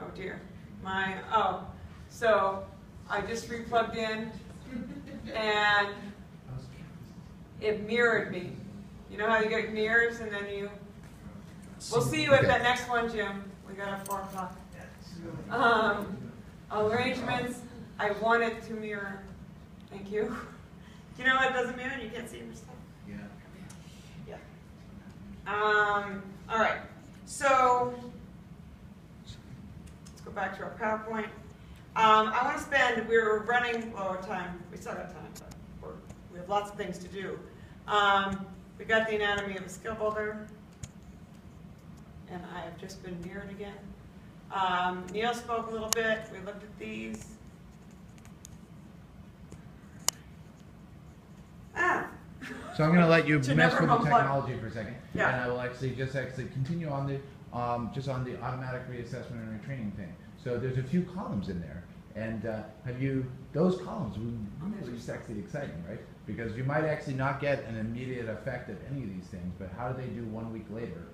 Oh dear. So I just replugged in and it mirrored me. You know how you get mirrors and then you... We'll see you at that next one, Jim. We got a 4 o'clock. Arrangements, I want it to mirror. Thank you. Do you know what doesn't mirror? You can't see yourself. Yeah. All right. So let's go back to our PowerPoint. I want to spend, we're running low on time. We still got time, but we have lots of things to do. We got the anatomy of a skill builder. And I have just been mirrored again. Neil spoke a little bit. We looked at these. So I'm going to let you mess with the unplug. technology for a second, Yeah. and I will actually continue on the just on the automatic reassessment and retraining thing. So there's a few columns in there, and those columns really sexy exciting, right? Because you might actually not get an immediate effect of any of these things, but how do they do 1 week later?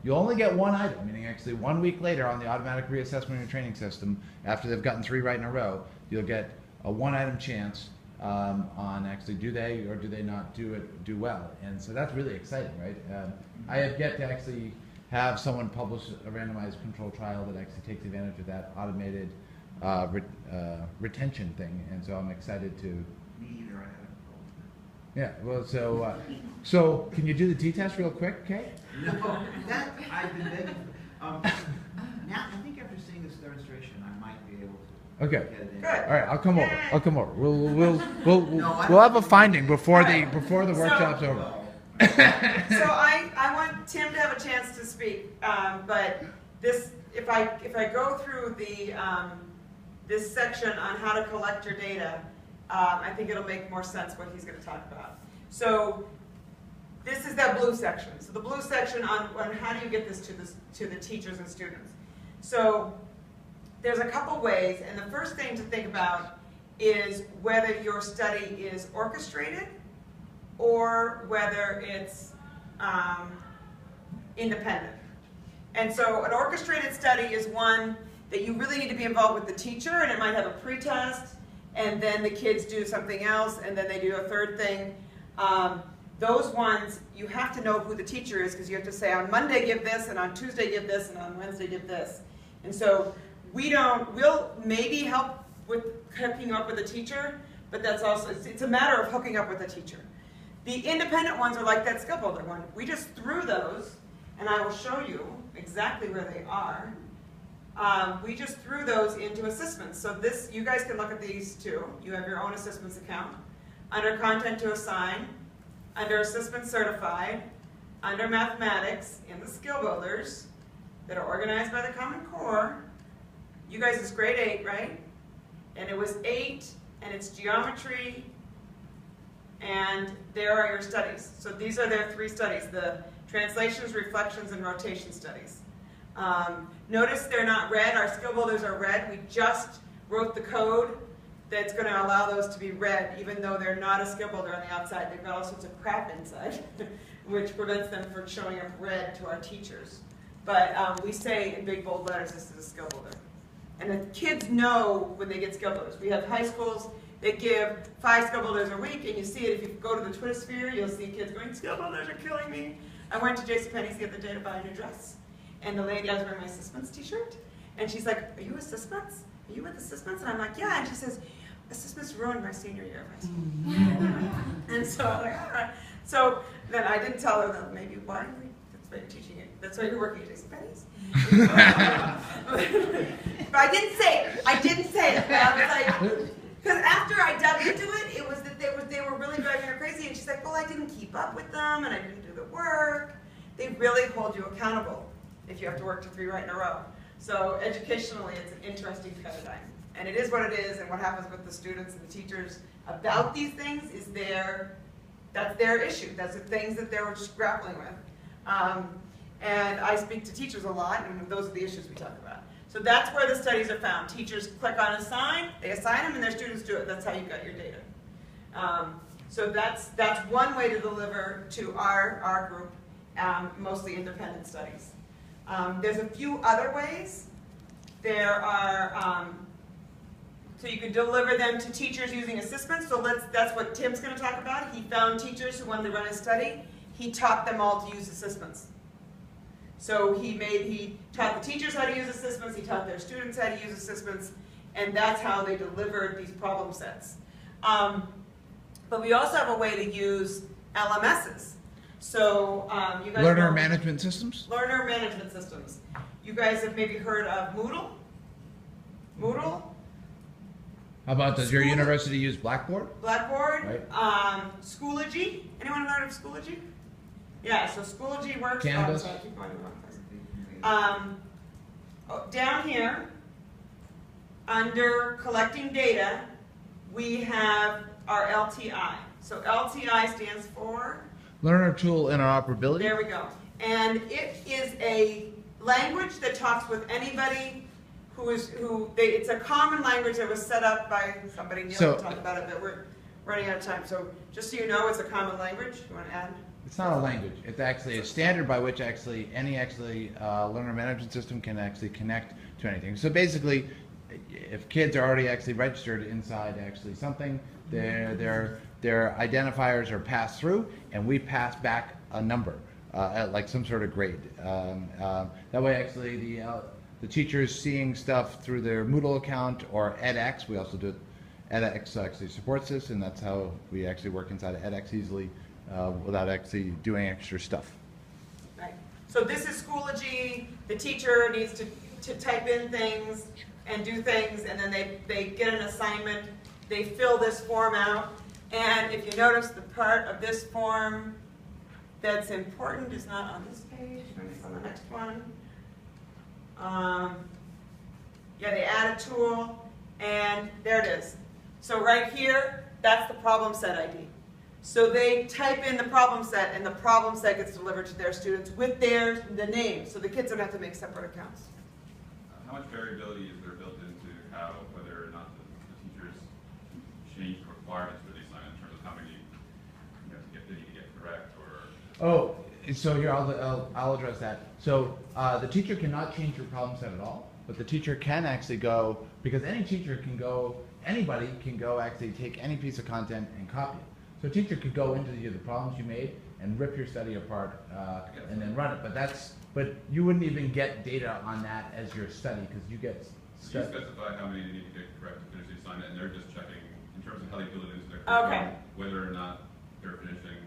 You only get one item, meaning actually 1 week later on the automatic reassessment and training system, after they've gotten 3 right in a row, you'll get a 1 item chance on actually do they or do they not do well. And so that's really exciting, right? I have yet to actually have someone publish a randomized control trial that actually takes advantage of that automated retention thing, and so I'm excited to... Me either, I haven't. Yeah, well, so can you do the t-test real quick, Kay? No, that I've been begging. Now, I think after seeing this demonstration, I might be able to Okay. get it in. Good. All right, I'll come over. I'll come over. We'll have a finding before the workshop's over. So I want Tim to have a chance to speak, but this, if I go through the this section on how to collect your data, I think it'll make more sense what he's going to talk about. So this is that blue section. So the blue section on how do you get this to the teachers and students. So there's a couple ways, and the first thing to think about is whether your study is orchestrated or whether it's independent. And so an orchestrated study is one that you really need to be involved with the teacher, and it might have a pretest, and then the kids do something else, and then they do a third thing. Those ones, you have to know who the teacher is, because you have to say on Monday give this, and on Tuesday give this, and on Wednesday give this. And so we'll maybe help with hooking up with a teacher, but that's also, it's a matter of hooking up with a teacher. The independent ones are like that skill builder one. We just threw those, and I will show you exactly where they are. We just threw those into assessments. So this, you guys can look at these too. You have your own assessments account. Under content to assign, under assessment certified, under mathematics, in the skill builders that are organized by the Common Core. You guys is grade 8, right? And it was 8, and it's geometry, and there are your studies. So these are their 3 studies, the translations, reflections, and rotation studies. Notice they're not red. Our skill builders are red. We just wrote the code that's going to allow those to be red, even though they're not a skill builder on the outside. They've got all sorts of crap inside, which prevents them from showing up red to our teachers. But we say in big bold letters, this is a skill builder. And the kids know when they get skill builders. We have high schools that give 5 skill builders a week, and you see it if you go to the Twitter sphere, you'll see kids going, skill builders are killing me. I went to JCPenney's to get the day to buy a new dress, and the lady, I was wearing my Sysmonds t-shirt, and she's like, are you a Sysmonds? Are you with the Sysmonds? And I'm like, yeah, and she says, Sysmonds ruined my senior year of high school. And so I'm like, all right. So then I didn't tell her that maybe why. That's why you're teaching it. That's why you're working at JCPenney's. But I didn't say it. I didn't say it. But I was like, because after I dug into it, it was that they were really driving her crazy. And she's like, well, I didn't keep up with them, and I didn't do the work. They really hold you accountable if you have to work to 3 right in a row. So educationally, it's an interesting paradigm. And it is what it is, and what happens with the students and the teachers about these things is that's their issue. That's the things that they're just grappling with. And I speak to teachers a lot, and those are the issues we talk about. So that's where the studies are found. Teachers click on assign, they assign them, and their students do it. That's how you got your data. So that's one way to deliver to our group, mostly independent studies. There's a few other ways There are, so you can deliver them to teachers using assessments. So that's what Tim's going to talk about. He found teachers who wanted to run a study. He taught them all to use assessments. So he taught the teachers how to use assessments. He taught their students how to use assessments, and that's how they delivered these problem sets. But we also have a way to use LMSs. So you guys Learner know- management systems? Learner management systems. You guys have maybe heard of Moodle? Moodle? How about, does your School- university use Blackboard? Blackboard? Right. Schoology? Anyone heard of Schoology? Yeah, so Schoology works. Canvas? Oh, sorry, I keep going to the wrong place. Down here, under collecting data, we have our LTI. So LTI stands for? Learner tool interoperability? There we go. And it is a language that talks with anybody it's a common language that was set up by somebody. Neil So- will talk about it, but we're running out of time. So just so you know, it's a common language. You want to add? It's not a language. It's actually a standard by which any learner management system can actually connect to anything. So basically, if kids are already actually registered inside something, their identifiers are passed through, and we pass back a number, like some sort of grade. That way, actually, the teachers seeing stuff through their Moodle account or edX. We also do edX actually supports this, and that's how we actually work inside of edX easily without actually doing extra stuff. Right. So this is Schoology. The teacher needs to type in things and do things, and then they get an assignment. They fill this form out, and if you notice, the part of this form that's important is not on this page, but it's on the next one. Yeah, they add a tool, and there it is. So right here, that's the problem set ID. So they type in the problem set, and the problem set gets delivered to their students with the name, so the kids don't have to make separate accounts. How much variability is there built into whether or not the teachers change the requirements for the assignment in terms of how many they need to get correct, or? Oh, so here I'll address that. So the teacher cannot change your problem set at all, but the teacher can actually go, because anybody can go actually take any piece of content and copy it. So a teacher could go into the problems you made and rip your study apart and then run it. But you wouldn't even get data on that as your study, because you get. So you specify how many they need to get correct to finish the assignment, and they're just checking in terms of how they build it into their curriculum, whether or not they're finishing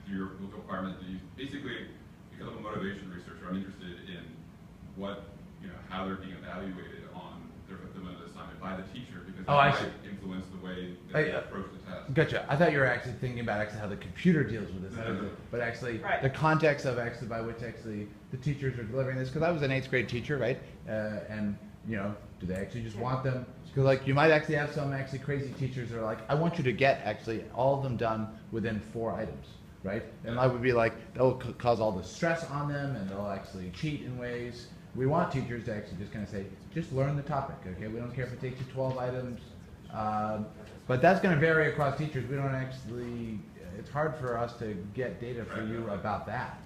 your requirement. Basically, because I'm a motivation researcher, I'm interested in how they're being evaluated on their fulfillment of the assignment by the teacher, because that might influence the way that they approach the test. Gotcha. I thought you were actually thinking about how the computer deals with this, but actually the context of by which the teachers are delivering this. Because I was an 8th grade teacher, right? And do they actually just want them? Because you might actually have some crazy teachers that are like, I want you to get all of them done within 4 items, right? And I would be like, that will cause all the stress on them, and they'll actually cheat in ways. We want teachers to actually just kind of say, just learn the topic, okay? We don't care if it takes you 12 items. But that's going to vary across teachers. We don't it's hard for us to get data for you about that.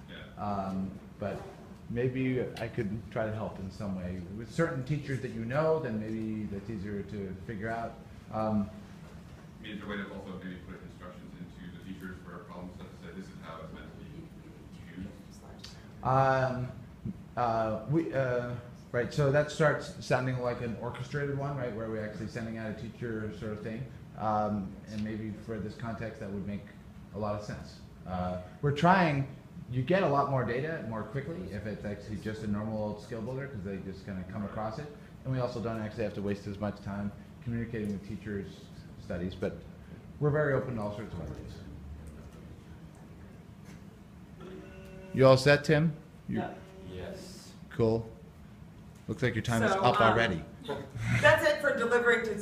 But maybe I could try to help in some way. With certain teachers that then maybe that's easier to figure out. Is there a way to also maybe put instructions into the teachers for a problem set to say this is how it's meant to be used? Right, so that starts sounding like an orchestrated one, right, where we're actually sending out a teacher sort of thing. And maybe for this context, that would make a lot of sense. We're trying, you get a lot more data more quickly if it's actually just a normal old skill builder, because they just kind of come across it. And we also don't actually have to waste as much time communicating with teachers' studies, but we're very open to all sorts of ideas. You all set, Tim? Yeah. Yes. Cool. Looks like your time is So, up already. That's it for delivering to